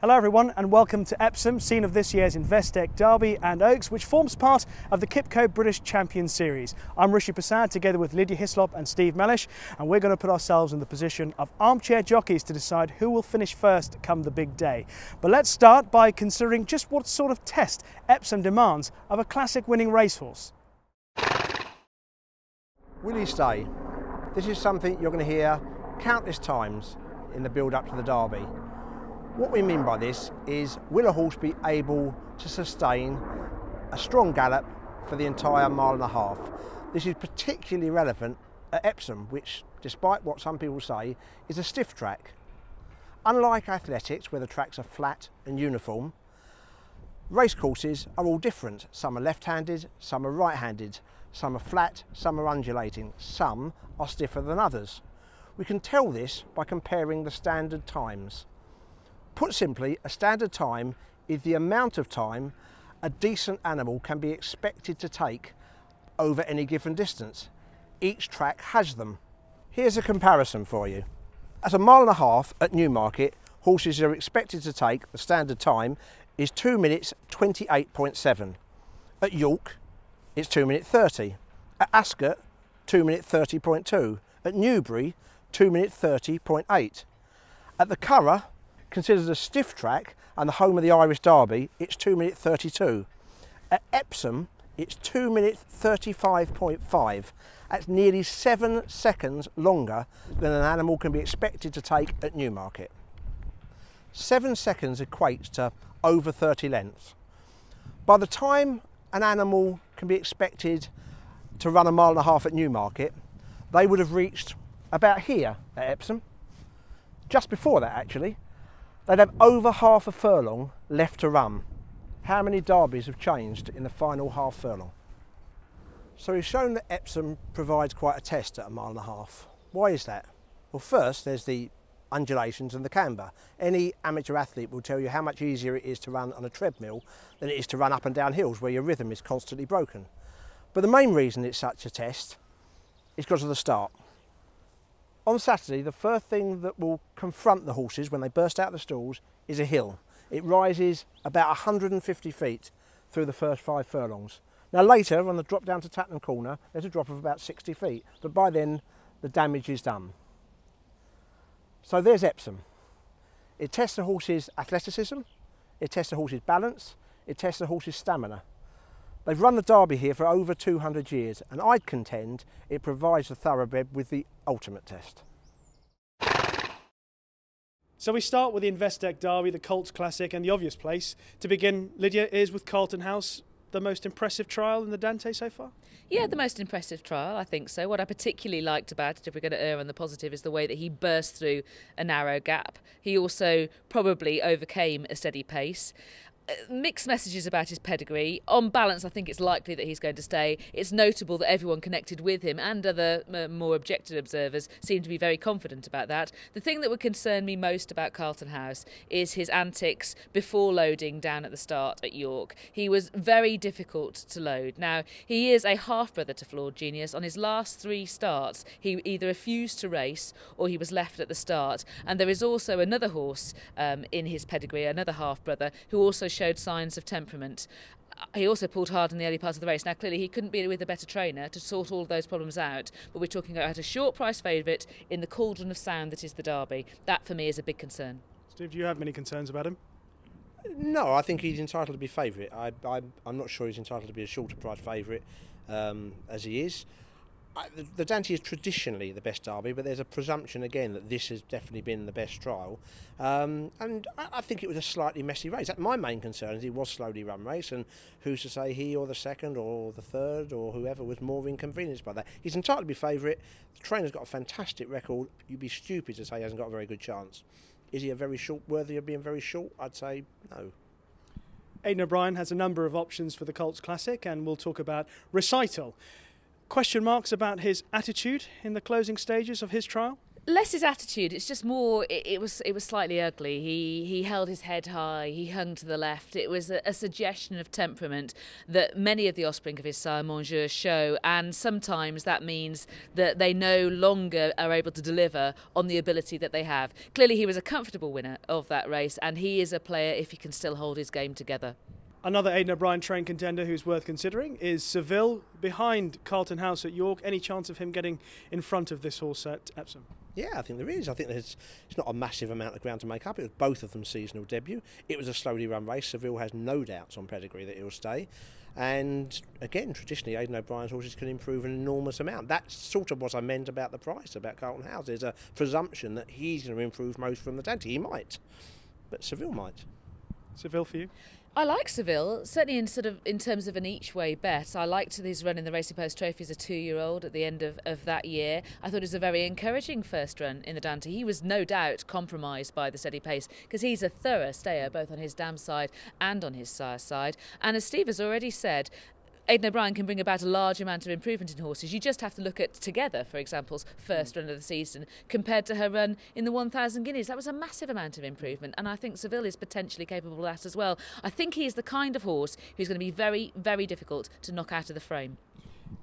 Hello everyone and welcome to Epsom, scene of this year's Investec Derby and Oaks, which forms part of the QIPCO British Champions Series. I'm Rishi Persad together with Lydia Hislop and Steve Mellish, and we're going to put ourselves in the position of armchair jockeys to decide who will finish first come the big day. But let's start by considering just what sort of test Epsom demands of a classic winning racehorse. Will he stay? This is something you're going to hear countless times in the build up to the Derby. What we mean by this is, will a horse be able to sustain a strong gallop for the entire mile and a half? This is particularly relevant at Epsom, which, despite what some people say, is a stiff track. Unlike athletics, where the tracks are flat and uniform, racecourses are all different. Some are left-handed, some are right-handed, some are flat, some are undulating, some are stiffer than others. We can tell this by comparing the standard times. Put simply, a standard time is the amount of time a decent animal can be expected to take over any given distance. Each track has them. Here's a comparison for you. At a mile and a half at Newmarket, horses are expected to take, the standard time is 2 minutes 28.7. At York, it's 2 minutes 30. At Ascot, 2 minutes 30.2. At Newbury, 2 minutes 30.8. At the Curragh, considered a stiff track and the home of the Irish Derby, it's 2 minutes 32. At Epsom, it's 2 minutes 35.5. That's nearly 7 seconds longer than an animal can be expected to take at Newmarket. 7 seconds equates to over 30 lengths. By the time an animal can be expected to run a mile and a half at Newmarket, they would have reached about here at Epsom. Just before that, actually. They'd have over half a furlong left to run. How many derbies have changed in the final half furlong? So we've shown that Epsom provides quite a test at a mile and a half. Why is that? Well, first there's the undulations and the camber. Any amateur athlete will tell you how much easier it is to run on a treadmill than it is to run up and down hills where your rhythm is constantly broken. But the main reason it's such a test is because of the start. On Saturday, the first thing that will confront the horses when they burst out of the stalls is a hill. It rises about 150 feet through the first 5 furlongs. Now later, on the drop down to Tattenham Corner, there's a drop of about 60 feet, but by then the damage is done. So there's Epsom. It tests the horse's athleticism, it tests the horse's balance, it tests the horse's stamina. They've run the Derby here for over 200 years, and I'd contend it provides the thoroughbred with the ultimate test. So we start with the Investec Derby, the Colts Classic, and the obvious place to begin, Lydia, is with Carlton House, the most impressive trial in the Dante so far? Yeah, the most impressive trial, I think so. What I particularly liked about it, if we're going to err on the positive, is the way that he burst through a narrow gap. He also probably overcame a steady pace. Mixed messages about his pedigree. On balance, I think it's likely that he's going to stay. It's notable that everyone connected with him and other more objective observers seem to be very confident about that. The thing that would concern me most about Carlton House is his antics before loading down at the start at York. He was very difficult to load. Now, he is a half-brother to Flawed Genius. On his last 3 starts, he either refused to race or he was left at the start. And there is also another horse in his pedigree, another half-brother, who also showed signs of temperament. He also pulled hard in the early part of the race. Now, clearly, he couldn't be with a better trainer to sort all of those problems out, but we're talking about a short price favourite in the cauldron of sound that is the Derby. That, for me, is a big concern. Steve, do you have many concerns about him? No, I think he's entitled to be favourite. I'm not sure he's entitled to be a shorter price favourite as he is. The Dante is traditionally the best Derby, but there's a presumption again that this has definitely been the best trial. And I think it was a slightly messy race. My main concern is it was slowly run race, and who's to say he or the second or the third or whoever was more inconvenienced by that. He's entitled to be favourite. The trainer's got a fantastic record. You'd be stupid to say he hasn't got a very good chance. Is he a very short, worthy of being very short? I'd say no. Aidan O'Brien has a number of options for the Colts Classic, and we'll talk about Recital. Question marks about his attitude in the closing stages of his trial? Less his attitude, it's just more, it was slightly ugly. He held his head high, he hung to the left. It was a suggestion of temperament that many of the offspring of his sire Monsieur show, and sometimes that means that they no longer are able to deliver on the ability that they have. Clearly he was a comfortable winner of that race, and he is a player if he can still hold his game together. Another Aidan O'Brien trained contender who's worth considering is Seville, behind Carlton House at York. Any chance of him getting in front of this horse at Epsom? Yeah, I think there is. I think it's not a massive amount of ground to make up. It was both of them seasonal debut. It was a slowly run race. Seville has no doubts on pedigree that he'll stay. And again, traditionally, Aidan O'Brien's horses can improve an enormous amount. That's sort of what I meant about the price, about Carlton House. There's a presumption that he's going to improve most from the Dante. He might, but Seville might. Seville for you? I like Seville, certainly in terms of an each-way bet. I liked his run in the Racing Post Trophy as a 2-year-old at the end of that year. I thought it was a very encouraging first run in the Dante. He was no doubt compromised by the steady pace because he's a thorough stayer both on his dam side and on his sire side. And as Steve has already said, Aidan O'Brien can bring about a large amount of improvement in horses. You just have to look at Together, for example's first run of the season, compared to her run in the 1,000 Guineas. That was a massive amount of improvement, and I think Seville is potentially capable of that as well. I think he is the kind of horse who's going to be very, very difficult to knock out of the frame.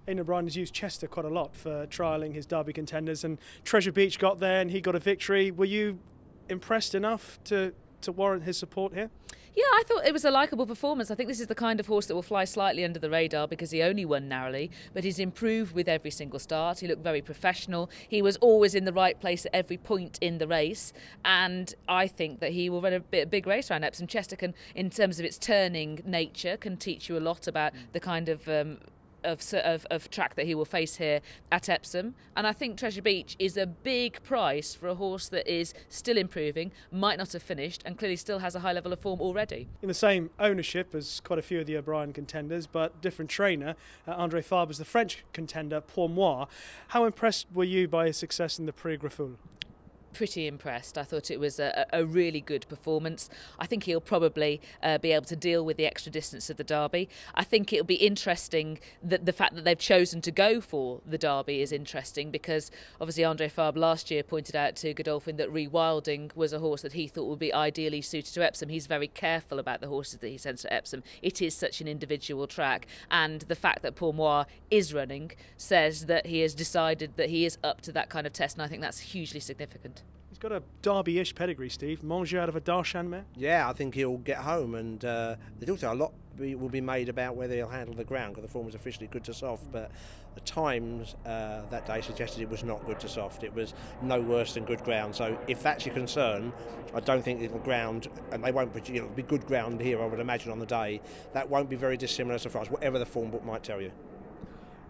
Aidan O'Brien has used Chester quite a lot for trialling his Derby contenders, and Treasure Beach got there and he got a victory. Were you impressed enough to warrant his support here? Yeah, I thought it was a likeable performance. I think this is the kind of horse that will fly slightly under the radar because he only won narrowly, but he's improved with every single start. He looked very professional. He was always in the right place at every point in the race, and I think that he will run a big race around Epsom. Chester can, in terms of its turning nature, can teach you a lot about the kind of track that he will face here at Epsom. And I think Treasure Beach is a big price for a horse that is still improving, might not have finished, and clearly still has a high level of form already. In the same ownership as quite a few of the O'Brien contenders, but different trainer, André Faber's the French contender, Pour. How impressed were you by his success in the Prix Griffoul? Pretty impressed. I thought it was a really good performance. I think he'll probably be able to deal with the extra distance of the Derby. I think it'll be interesting that the fact that they've chosen to go for the Derby is interesting because obviously André Fabre last year pointed out to Godolphin that Rewilding was a horse that he thought would be ideally suited to Epsom. He's very careful about the horses that he sends to Epsom. It is such an individual track, and the fact that Pour is running says that he has decided that he is up to that kind of test, and I think that's hugely significant. He's got a Derby-ish pedigree, Steve. Manger out of a Darshan mare. Yeah, I think he'll get home, and there's also a lot will be made about whether he'll handle the ground, because the form was officially good to soft, but the times that day suggested it was not good to soft. It was no worse than good ground. So if that's your concern, I don't think it'll ground, and they won't. It'll be good ground here, I would imagine, on the day. That won't be very dissimilar to France, whatever the form book might tell you.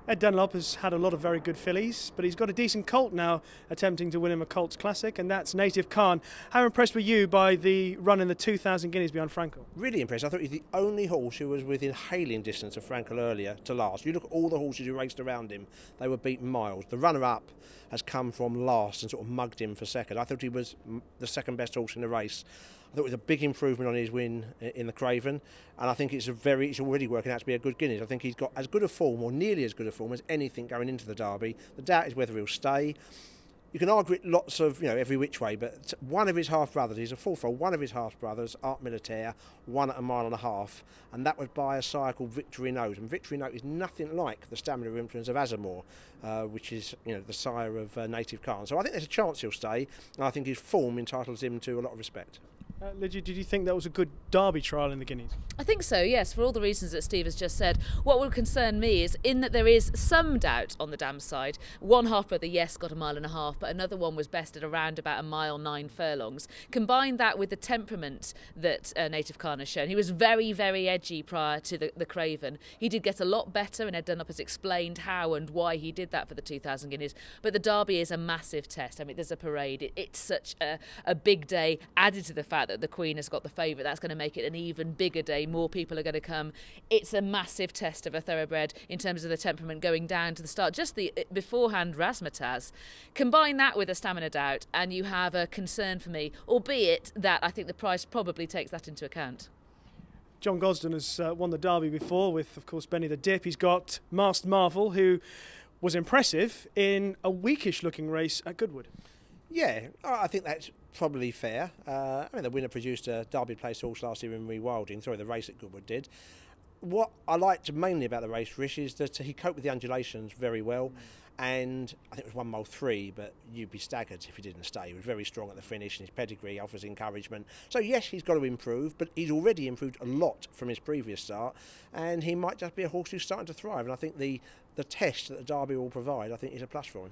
Ed Dunlop has had a lot of very good fillies, but he's got a decent colt now attempting to win him a Colts Classic, and that's Native Khan. How impressed were you by the run in the 2,000 Guineas beyond Frankel? Really impressed. I thought he was the only horse who was within hailing distance of Frankel earlier to last. You look at all the horses who raced around him, they were beaten miles. The runner-up has come from last and sort of mugged him for second. I thought he was the second best horse in the race. I thought it was a big improvement on his win in the Craven, and I think it's already working out to be a good Guineas. I think he's got as good a form, or nearly as good a form, as anything going into the Derby. The doubt is whether he'll stay. You can argue it lots of, every which way, but one of his half-brothers, he's a fourfold, one of his half-brothers, Art Militaire, won at 1.5 miles, and that was by a sire called Victory Note. And Victory Note is nothing like the stamina influence of Azamore, which is, the sire of Native Khan. So I think there's a chance he'll stay, and I think his form entitles him to a lot of respect. Lydia, did you think that was a good Derby trial in the Guineas? I think so, yes, for all the reasons that Steve has just said. What would concern me is in that there is some doubt on the dam side. One half-brother, yes, got 1.5 miles, but another one was best at around about 1 mile 9 furlongs. Combine that with the temperament that Native Khan has shown. He was very, very edgy prior to the Craven. He did get a lot better, and Ed Dunlop has explained how and why he did that for the 2,000 Guineas. But the Derby is a massive test. I mean, there's a parade. It's such a big day, added to the fact that the Queen has got the favourite. That's going to make it an even bigger day. More people are going to come. It's a massive test of a thoroughbred in terms of the temperament going down to the start. Just the beforehand razzmatazz. Combine that with a stamina doubt and you have a concern for me, albeit that I think the price probably takes that into account. John Gosden has won the Derby before with, of course, Benny the Dip. He's got Masked Marvel, who was impressive in a weakish looking race at Goodwood. Yeah, I think that's probably fair. I mean, the winner produced a Derby Place horse last year in Rewilding, sorry, the race at Goodwood did. What I liked mainly about the race, Rishi, is that he coped with the undulations very well. And I think it was 1 mile 3, but you'd be staggered if he didn't stay. He was very strong at the finish, and his pedigree offers encouragement. So yes, he's got to improve, but he's already improved a lot from his previous start, and he might just be a horse who's starting to thrive. And I think the test that the Derby will provide, I think, is a plus for him.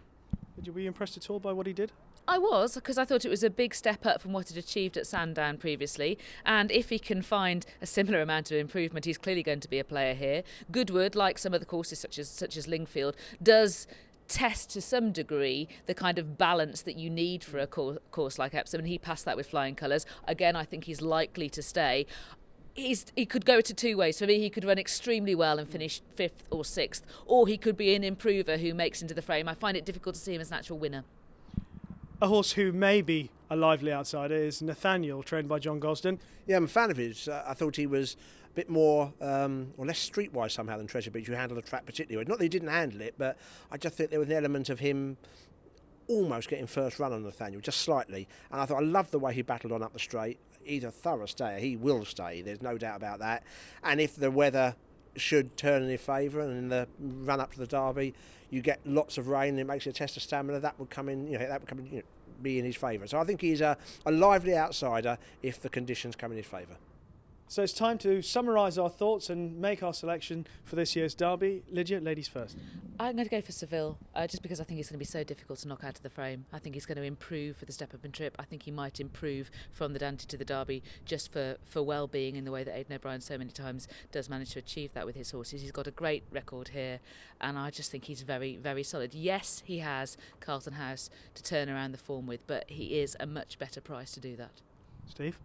Were you impressed at all by what he did? I was, because I thought it was a big step up from what he'd achieved at Sandown previously, and if he can find a similar amount of improvement, he's clearly going to be a player here. Goodwood, like some of the courses such as Lingfield, does test to some degree the kind of balance that you need for a course like Epsom, and he passed that with flying colours. Again, I think he's likely to stay. He could go to 2 ways. For me, he could run extremely well and finish 5th or 6th, or he could be an improver who makes into the frame. I find it difficult to see him as an actual winner. A horse who may be a lively outsider is Nathaniel, trained by John Gosden. Yeah, I'm a fan of his. I thought he was a bit more, or less streetwise somehow than Treasure Beach, who handled the track particularly well. Not that he didn't handle it, but I just think there was an element of him almost getting first run on Nathaniel, just slightly. And I thought I loved the way he battled on up the straight. He's a thorough stayer. He will stay. There's no doubt about that. And if the weather should turn in his favour, and in the run up to the Derby you get lots of rain and it makes it a test of stamina, that would come in, be in his favour. So I think he's a lively outsider if the conditions come in his favour. So it's time to summarise our thoughts and make our selection for this year's Derby. Lydia, ladies first. I'm going to go for Seville, just because I think he's going to be so difficult to knock out of the frame. I think he's going to improve for the step up and trip. I think he might improve from the Dante to the Derby just for well-being, in the way that Aidan O'Brien so many times does manage to achieve that with his horses. He's got a great record here, and I just think he's very, very solid. Yes, he has Carlton House to turn around the form with, but he is a much better price to do that. Steve?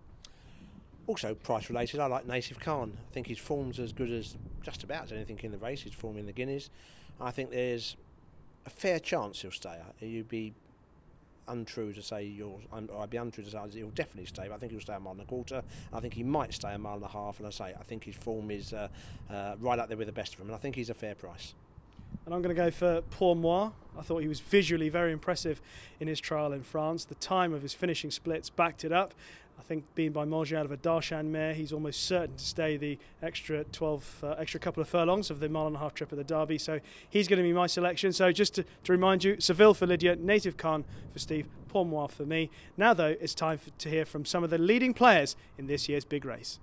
Also price related, I like Native Khan. I think his form's as good as just about anything in the race. His form in the Guineas. I think there's a fair chance he'll stay. You'd be untrue to say I'd be untrue to say he'll definitely stay, but I think he'll stay a 1.25 miles. I think he might stay a 1.5 miles, and I think his form is right up there with the best of them, and I think he's a fair price. And I'm going to go for Pour Moi. I thought he was visually very impressive in his trial in France. The time of his finishing splits backed it up. I think being by Molger out of a Darshan mare, he's almost certain to stay the extra couple of furlongs of the 1.5 mile trip at the Derby. So he's going to be my selection. So just to remind you, Seville for Lydia, Native Khan for Steve, Pour Moi for me. Now though, it's time to hear from some of the leading players in this year's big race.